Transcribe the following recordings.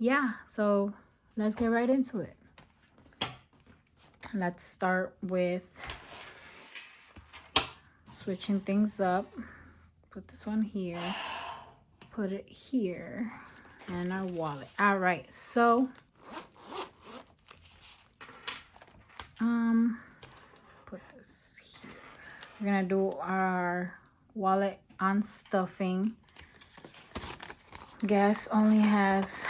yeah, so let's get right into it. Let's start with switching things up. Put this one here, put it here, and our wallet. All right, so put this here. We're gonna do our wallet on stuffing. Gas only has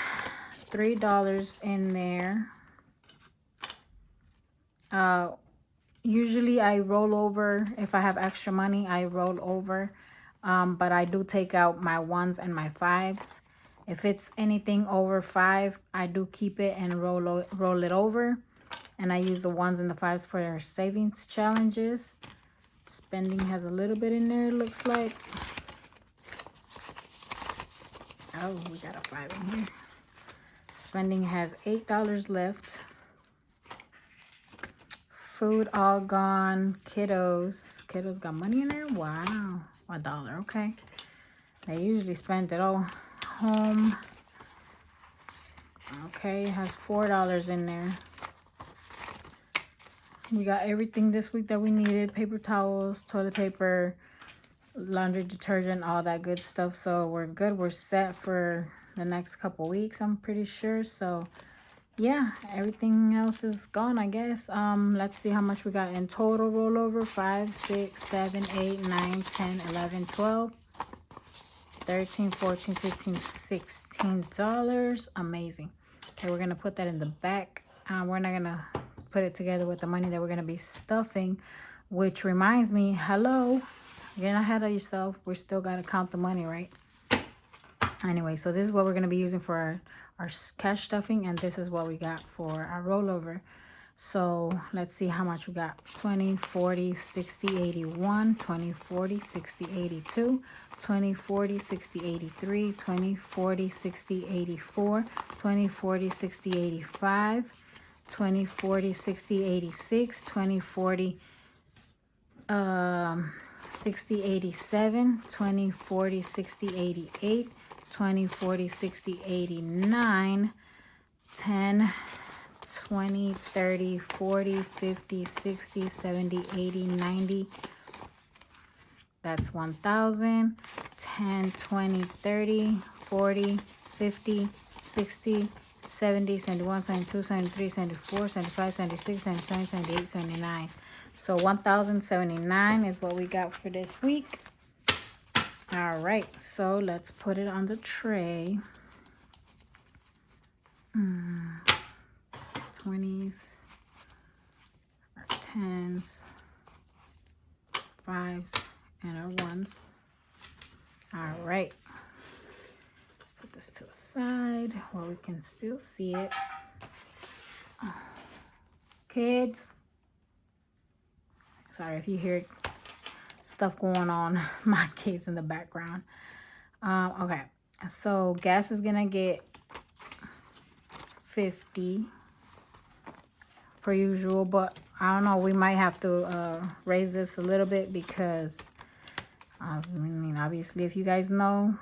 $3 in there. Usually I roll over. If I have extra money, I roll over. But I do take out my ones and my fives. If it's anything over five, I do keep it and roll it over. And I use the ones and the fives for our savings challenges. Spending has a little bit in there, it looks like. Oh, we got a five in here. Spending has $8 left. Food all gone. Kiddos got money in there. Wow, $1. Okay, they usually spend it all. Home. Okay, it has $4 in there. We got everything this week that we needed: paper towels, toilet paper, laundry detergent, all that good stuff. So we're good. We're set for the next couple weeks, I'm pretty sure. So yeah, everything else is gone, I guess. Let's see how much we got in total rollover. 5, 6, 7, 8, 9, 10, 11, 12, 13, 14, 15, $16. Amazing. Okay, we're gonna put that in the back. We're not gonna put it together with the money that we're gonna be stuffing, which reminds me, hello, you're not ahead of yourself. We still gotta count the money, right? Anyway, so this is what we're going to be using for our cash stuffing, and this is what we got for our rollover. So let's see how much we got. 20, 40, 60, 81, 20, 40, 60, 82, 20, 40, 60, 83, 20, 40, 60, 84, 20, 40, 60, 85, 20, 40, 60, 86, 20, 40, 60, 87, 20, 40, 60, 88, 20, 40, 60, 89, 10, 20, 30, 40, 50, 60, 70, 80, 90. That's 1,000. 10, 20, 30, 40, 50, 60, 70, 71, 72, 73, 74, 75, 76, 77, 78, 79. So 1,079 is what we got for this week. All right, so let's put it on the tray. 20s, our 10s, 5s, and our 1s. All right, let's put this to the side where we can still see it. Kids, sorry if you hear stuff going on, my kids in the background. Okay, so gas is gonna get 50 per usual, but I don't know, we might have to raise this a little bit because I mean, obviously, if you guys know,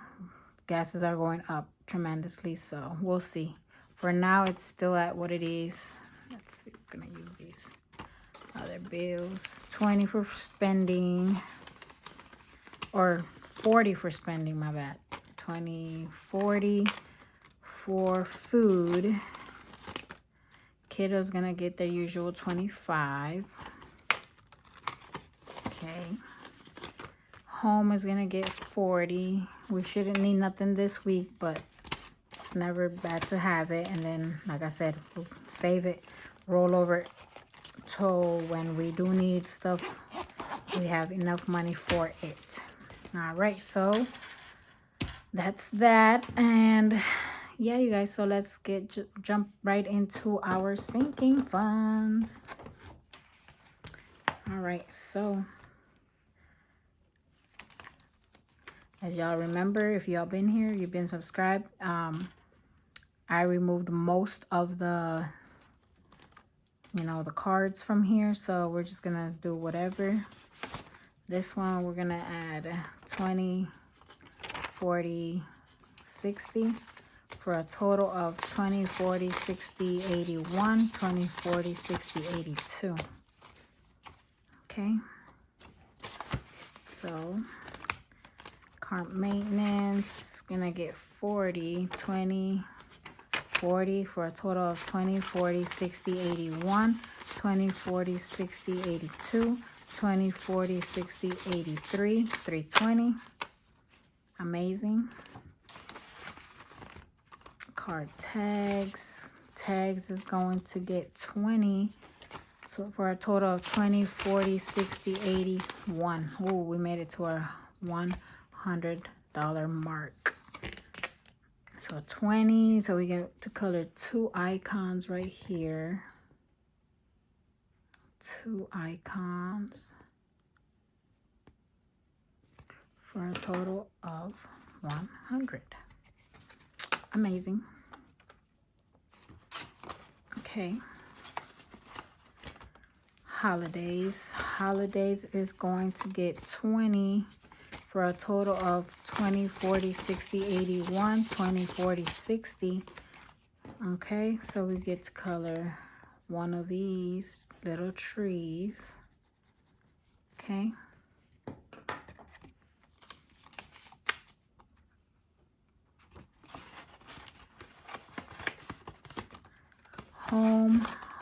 gases are going up tremendously, so we'll see. For now, it's still at what it is. Let's see, we're gonna use these other bills. 20 for spending, or 40 for spending, my bad. 20, 40 for food. Kiddo's gonna get their usual 25. Okay. Home is gonna get 40. We shouldn't need nothing this week, but it's never bad to have it. And then, like I said, we'll save it, roll over it, so when we do need stuff, we have enough money for it. All right, so that's that. And yeah, you guys, so let's jump right into our sinking funds. All right, so as y'all remember, if y'all been here, you've been subscribed, I removed most of the the cards from here, so we're just gonna do whatever. This one we're gonna add 20, 40, 60 for a total of 20, 40, 60, 81, 20, 40, 60, 82. Okay. So current maintenance gonna get 40, 20, 40 for a total of 20, 40, 60, 81, 20, 40, 60, 82, 20, 40, 60, 83, 320. Amazing. Card tags. Tags is going to get 20. So for a total of 20, 40, 60, 81. Ooh, we made it to our $100 mark. So 20. So we get to color 2 icons right here. 2 icons. For a total of 100. Amazing. Okay. Holidays. Holidays is going to get 20 for a total of 20, 40, 60, 81, 20, 40, 60. Okay, so we get to color one of these little trees. Okay.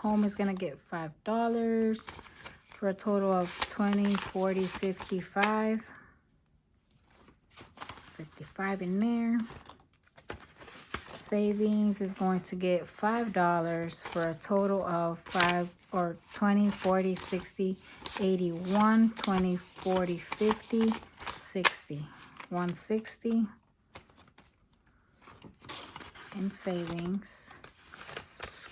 Home is gonna get $5 for a total of 20, 40, 55. 55 in there. Savings is going to get $5 for a total of 20, 40, 60, 81, 20, 40, 50, 60. 160 in savings.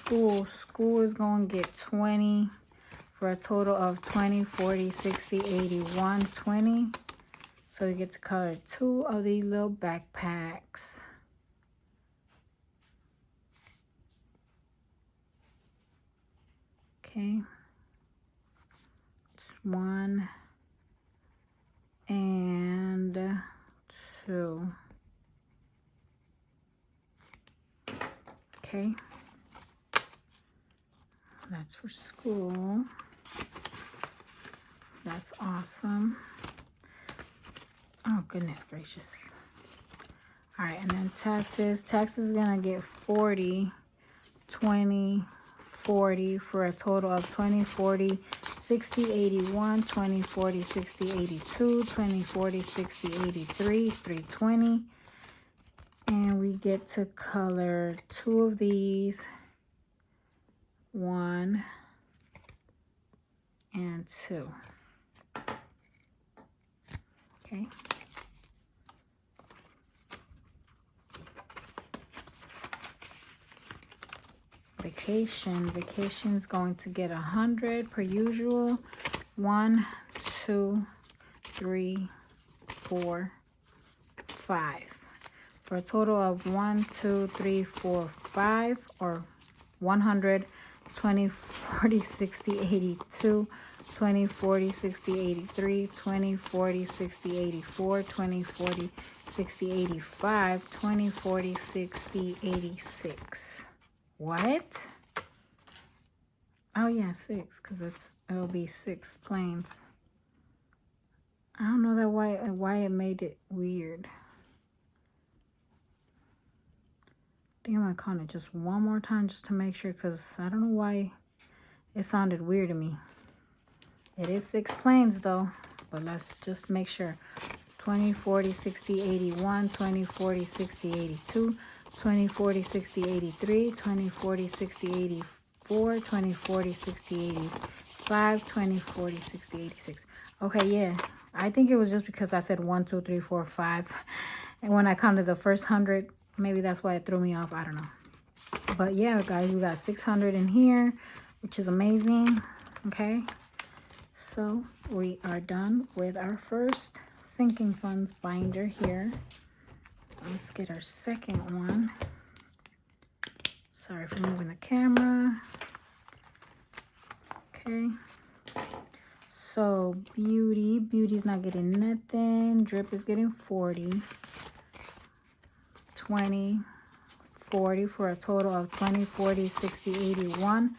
School is going to get 20 for a total of 20, 40, 60, 81, 20. So you get to color 2 of these little backpacks. Okay. It's 1 and 2. Okay. That's for school. That's awesome. Oh, goodness gracious. All right, and then taxes. Taxes is going to get 40, 20, 40 for a total of 20, 40, 60, 81, 20, 40, 60, 82, 20, 40, 60, 83, 320. And we get to color 2 of these. 1 and 2. Okay. Vacation is going to get 100 per usual. 1, 2, 3, 4, 5. For a total of 1, 2, 3, 4, 5, or 100. 20, 40, 60, 82, 20, 40, 60, 83, 20, 40, 60, 84, 20, 40, 60, 85, 20, 40, 60, 86. What? Oh yeah, 6, because it'll be 6 planes. I don't know that why it made it weird. I think I'm gonna count it just one more time just to make sure, because I don't know why it sounded weird to me. It is 6 planes though, but let's just make sure. 20, 40, 60, 81, 20, 40, 60, 82, 20, 40, 60, 83, 20, 40, 60, 84, 20, 40, 60, 85, 20, 40, 60, 86. Okay, yeah. I think it was just because I said 1, 2, 3, 4, 5. And when I counted the first 100, maybe that's why it threw me off. I don't know. But yeah, guys, we got 600 in here, which is amazing. Okay. So we are done with our first sinking funds binder here. Let's get our second one. Sorry for moving the camera. Okay. So beauty's not getting nothing. Drip is getting 40. 20, 40 for a total of 20, 40, 60, 81,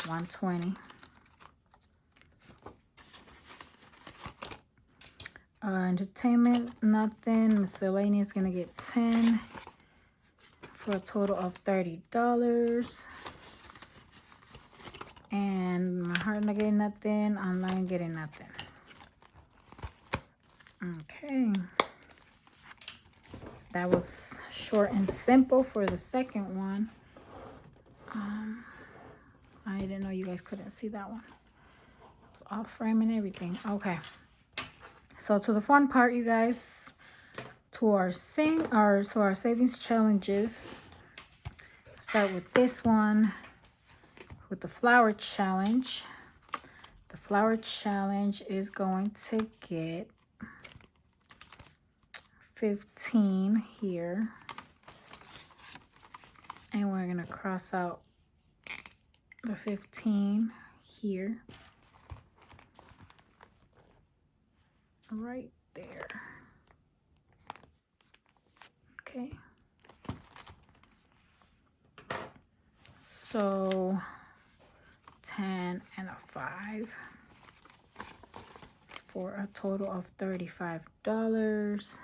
120. Entertainment, nothing. Miscellaneous gonna get 10 for a total of $30. And my heart not getting nothing. Online getting nothing. Okay. That was short and simple for the second one. I didn't know you guys couldn't see that one. It's off frame and everything. Okay. So to the fun part, you guys, to our savings challenges. Start with this one, with the flower challenge. The flower challenge is going to get 15 here. And we're gonna cross out the 15 here. Right there. Okay. So 10 and a 5 for a total of $35.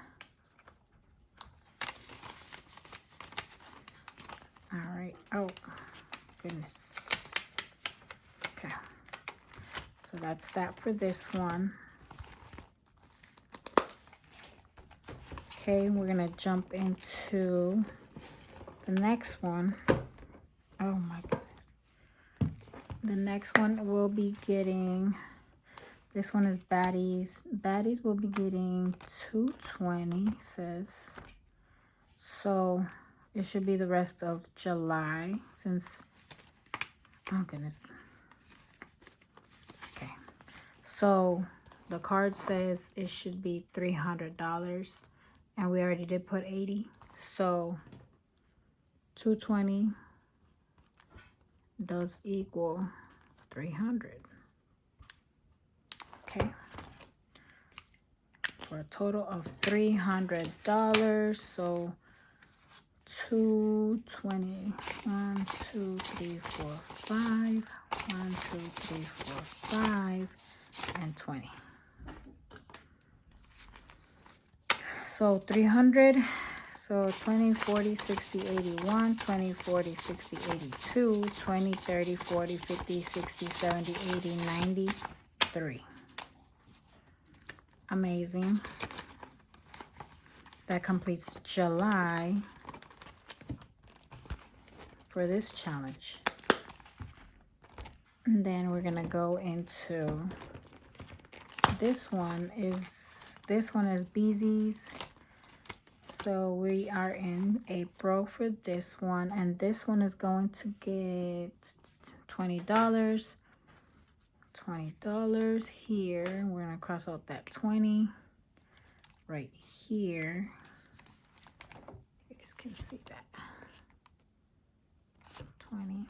All right. Oh, goodness. Okay. So that's that for this one. Okay, we're gonna jump into the next one. Oh my goodness. The next one will be getting, this one is Baddies. Baddies will be getting 220, says. So it should be the rest of July since, oh goodness. Okay. So the card says it should be $300. And we already did put 80. So 220 does equal 300. Okay. For a total of $300. So 220. 1, 2, 3, 4, 5. 1, 2, 3, 4, 5. And 20. So 300, so 20, 40, 60, 81, 20, 40, 60, 82, 20, 30, 40, 50, 60, 70, 80, 93. Amazing. That completes July for this challenge. And then we're gonna go into this one is Beezy's. So we are in April for this one, and this one is going to get $20. $20 here. We're gonna cross out that 20 right here. You guys can see that. 20.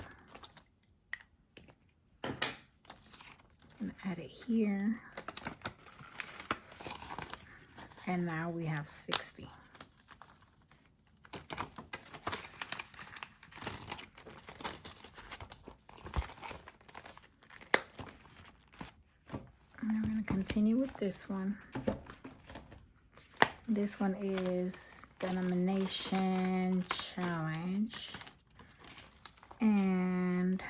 And add it here. And now we have 60. And we're going to continue with this one. This one is Denomination Challenge. And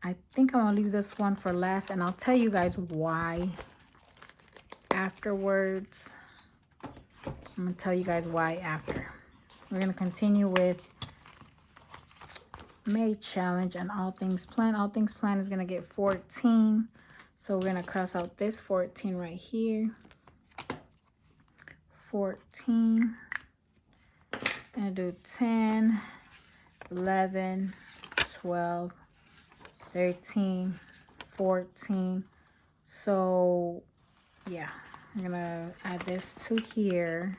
I think I'm going to leave this one for last, and I'll tell you guys why afterwards. I'm going to tell you guys why after. We're going to continue with May Challenge and All Things Plan. All Things Plan is going to get 14. So we're going to cross out this 14 right here. 14. And do 10, 11, 12, 13, 14. So yeah, I'm going to add this to here.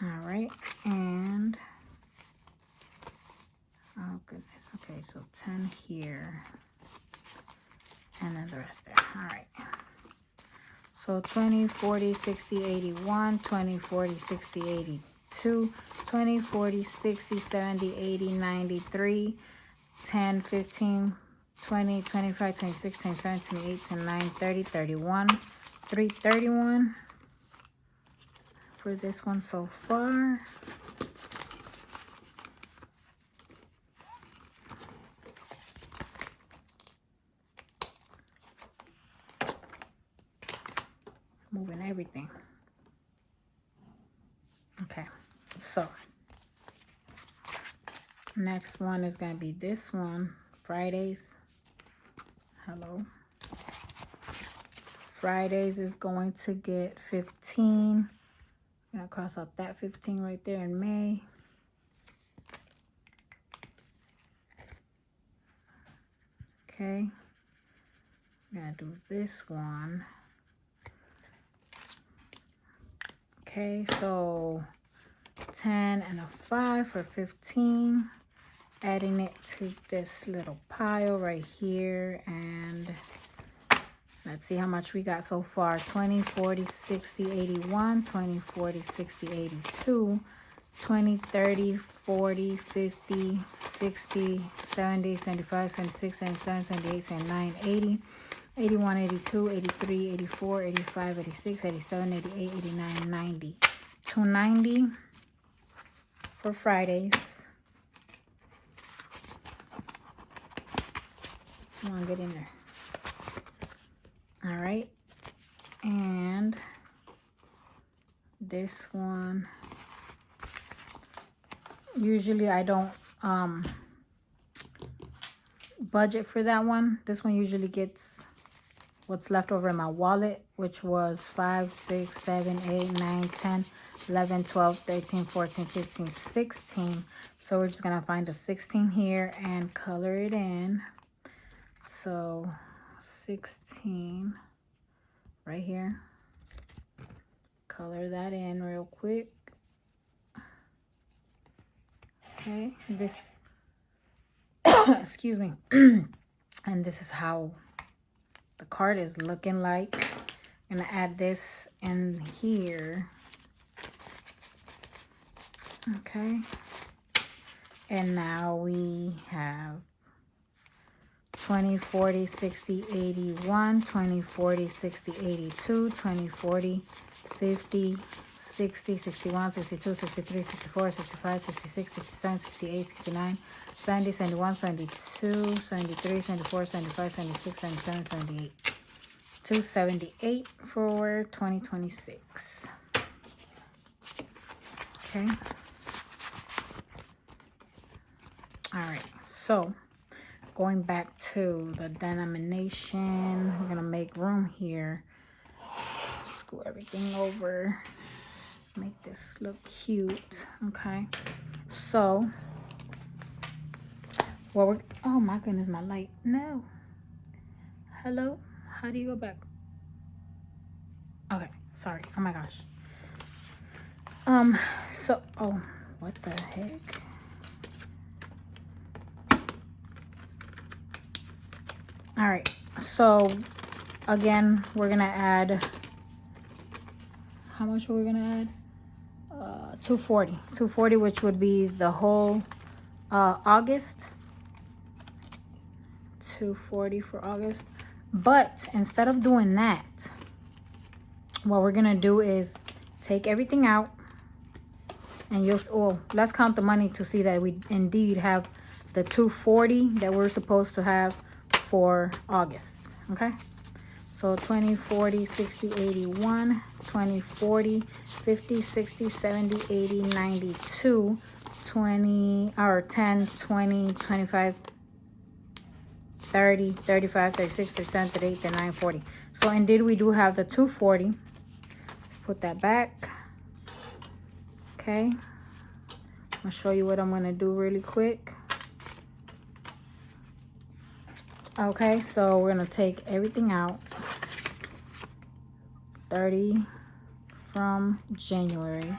All right, and oh goodness, okay, so 10 here, and then the rest there. All right, So 20, 40, 60, 81, 20, 40, 60, 82, 20, 40, 60, 70, 80, 93, 10, 15, 20, 25, 26, 27, 28, 29, 30, 31, 331 for this one so far. Moving everything. Okay, so next one is going to be this one, Fridays. Hello. Fridays is going to get 15. I'm going to cross out that 15 right there in May. Okay. I'm going to do this one. Okay, so 10 and a 5 for 15. Adding it to this little pile right here. And let's see how much we got so far. 20, 40, 60, 81, 20, 40, 60, 82, 20, 30, 40, 50, 60, 70, 75, 76, 77, 78, 79, 80, 81, 82, 83, 84, 85, 86, 87, 88, 89, 90. 290 for Fridays. Come on, get in there. All right. And this one, usually I don't budget for that one. This one usually gets what's left over in my wallet, which was 5, 6, 7, 8, 9, 10, 11, 12, 13, 14, 15, 16. So we're just going to find a 16 here and color it in. So 16 right here. Color that in real quick. Okay, this, excuse me. And this is how the card is looking like. I'm gonna add this in here. Okay. And now we have 20, 40, 60, 81, 20, 40, 60, 82, 20, 40, 50, 60, 61, 62, 63, 64, 65, 66, 67, 68, 69, 70, 71, 72, 73, 74, 75, 76, 77, 78. 278 for 2026. Okay. All right. So going back to the denomination, we're going to make room here. Screw everything over. Make this look cute. Okay. So what we're, oh my goodness, my light. No. Hello? How do you go back? Okay, sorry. Oh my gosh. So, oh, what the heck? All right, so again, we're gonna add, how much are we gonna add? 240, which would be the whole August. 240 for August. But instead of doing that, what we're gonna do is take everything out, and you'll, oh, let's count the money to see that we indeed have the 240 that we're supposed to have for August. Okay, so 20, 40, 60, 81, 20, 40, 50, 60, 70, 80, 92, 20, or 10, 20, 25, 30, 35, 36, 37, 38, 39, 40. So indeed we do have the 240. Let's put that back. Okay. I'll show you what I'm going to do really quick. Okay, so we're going to take everything out. 30 from January.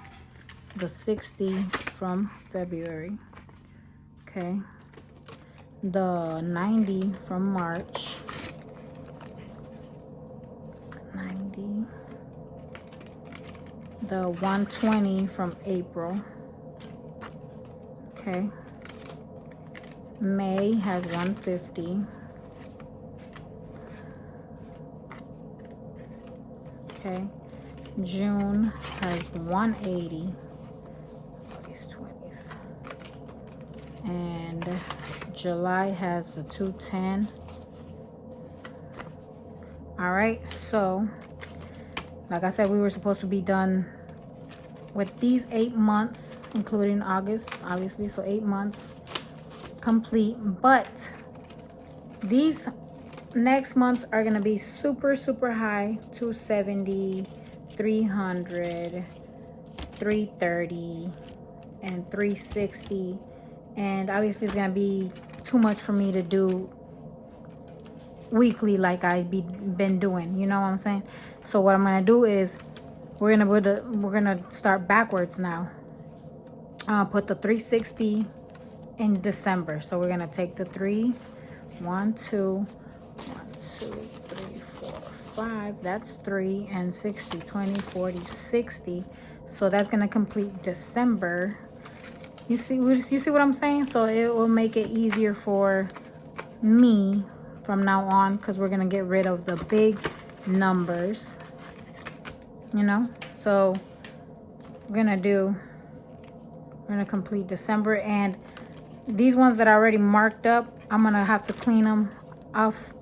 The 60 from February. Okay. The 90 from March. 90. the 120 from April. Okay. May has 150. Okay. June has 180. These 20s. And July has the 210. All right, so like I said, we were supposed to be done with these 8 months, including August, obviously. So 8 months complete, but these next months are gonna be super, super high. 270, 300, 330, and 360. And obviously it's gonna be too much for me to do weekly like been doing, you know what I'm saying? So what I'm gonna do is we're gonna start backwards now. Put the 360 in December. So we're gonna take the 1 2 3 4 5, that's 3, and 60, 20, 40, 60. So that's gonna complete December. You see what I'm saying? So it will make it easier for me from now on, because we're gonna get rid of the big numbers, you know. So we're gonna complete December, and these ones that are already marked up, I'm gonna have to clean them off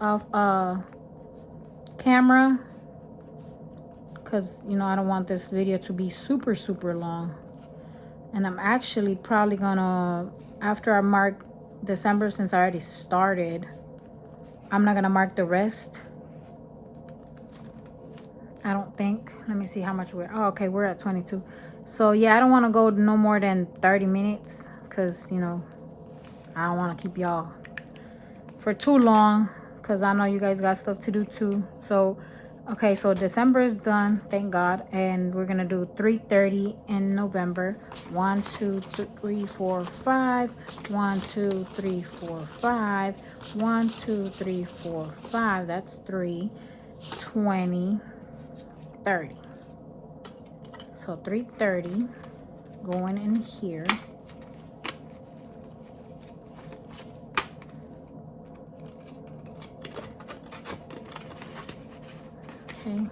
camera, because you know I don't want this video to be super, super long. And I'm actually probably gonna, after I mark December, since I already started, I'm not gonna mark the rest, I don't think. Let me see how much okay, we're at 22. So yeah, I don't want to go no more than 30 minutes, because you know I don't want to keep y'all for too long, because I know you guys got stuff to do too. So okay, so December is done, thank God. And we're gonna do 330 in November. 1 2 3 4 5, 1 2 3 4 5, 1 2 3 4 5, that's 3, 20, 30. So 330 going in here. Okay.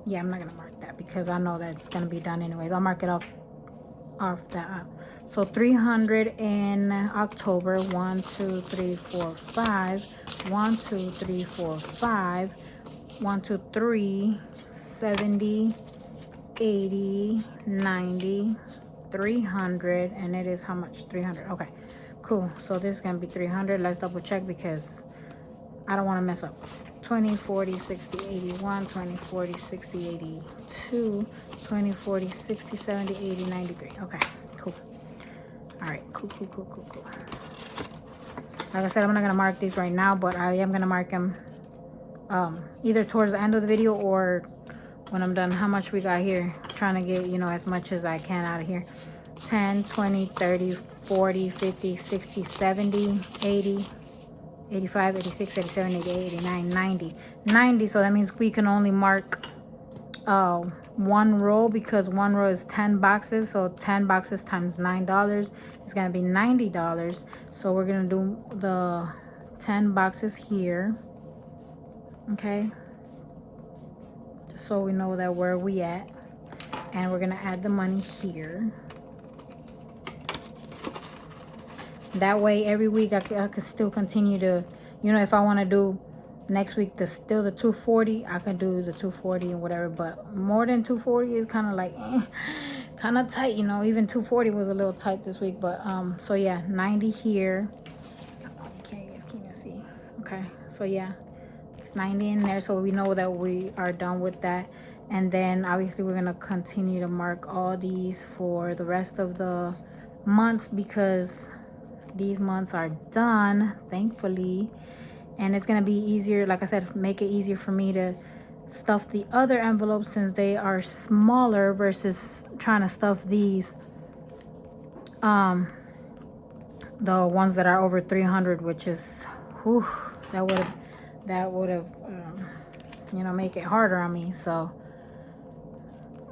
Yeah, I'm not gonna mark that because I know that's gonna be done anyways. I'll mark it off that. So 300 in October. 1 2 3 4 5, 1 2 3 4 5, 1 2 3 70, 80, 90, 300, and it is how much? 300. Okay, cool. So this is gonna be 300. Let's double check because I don't want to mess up. 20, 40, 60, 81, 20, 40, 60, 82, 20, 40, 60, 70, 80, 93. Okay, cool. All right, cool. Like I said, I'm not going to mark these right now, but I am going to mark them either towards the end of the video or when I'm done. How much we got here? Trying to get, you know, as much as I can out of here. 10, 20, 30, 40, 50, 60, 70, 80, 85, 86, 87, 88, 89, 90. 90, so that means we can only mark one row, because one row is 10 boxes. So 10 boxes times $9 is going to be $90. So we're going to do the 10 boxes here. Okay. Just so we know that where we at. And we're going to add the money here. That way every week I could still continue to, you know, if I want to do next week still the 240, I can do the 240 and whatever. But more than 240 is kind of like kind of tight, you know. Even 240 was a little tight this week. But so yeah, 90 here. Okay, guys, can you see? Okay, so yeah, it's 90 in there, so we know that we are done with that. And then obviously we're gonna continue to mark all these for the rest of the months, because these months are done, thankfully. And it's gonna be easier, like I said, make it easier for me to stuff the other envelopes since they are smaller versus trying to stuff these the ones that are over 300, which is whew, that would have you know, make it harder on me. So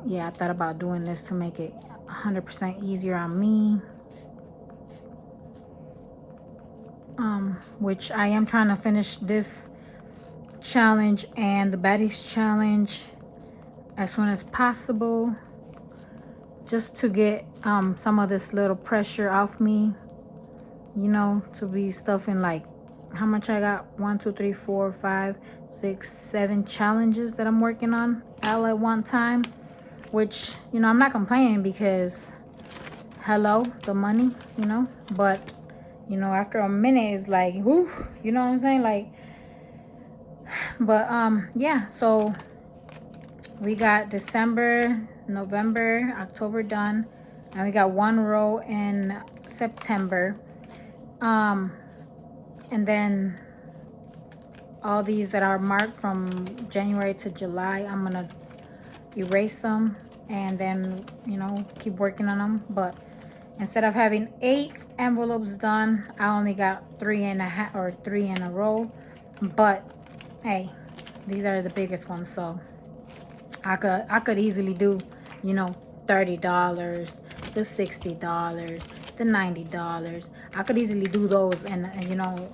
yeah, I thought about doing this to make it 100% easier on me. Which I am trying to finish this challenge and the baddies challenge as soon as possible, just to get some of this little pressure off me, you know, to be stuffing like how much I got, 1 2 3 4 5 6 7 challenges that I'm working on all at one time, which, you know, I'm not complaining because hello, the money, you know, but you know, after a minute it's like, whoo, you know what I'm saying, like. But yeah, so we got December, November, October done, and we got 1 row in September. And then all these that are marked from January to July, I'm gonna erase them and then, you know, keep working on them. But instead of having 8 envelopes done, I only got 3.5 or 3 in a row. But hey, these are the biggest ones, so I could easily do, you know, $30, the $60, the $90. I could easily do those and you know,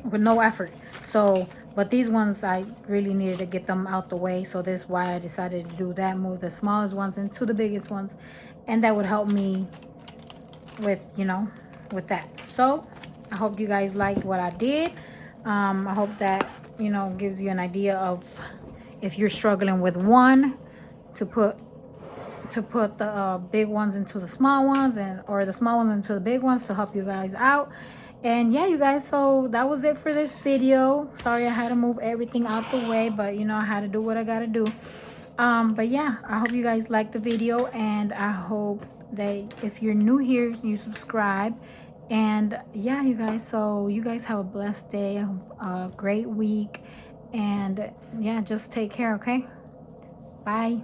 with no effort. So, but these ones I really needed to get them out the way, so that's why I decided to do that, move the smallest ones into the biggest ones, and that would help me with, you know, with that. So I hope you guys liked what I did. I hope that, you know, gives you an idea of if you're struggling with one, to put the big ones into the small ones, and or the small ones into the big ones, to help you guys out. And yeah, you guys, so that was it for this video. Sorry I had to move everything out the way, but you know, I had to do what I gotta do. But yeah, I hope you guys liked the video, and I hope that if you're new here, you subscribe. And yeah, you guys, so you guys have a blessed day, a great week, and yeah, just take care. Okay, bye.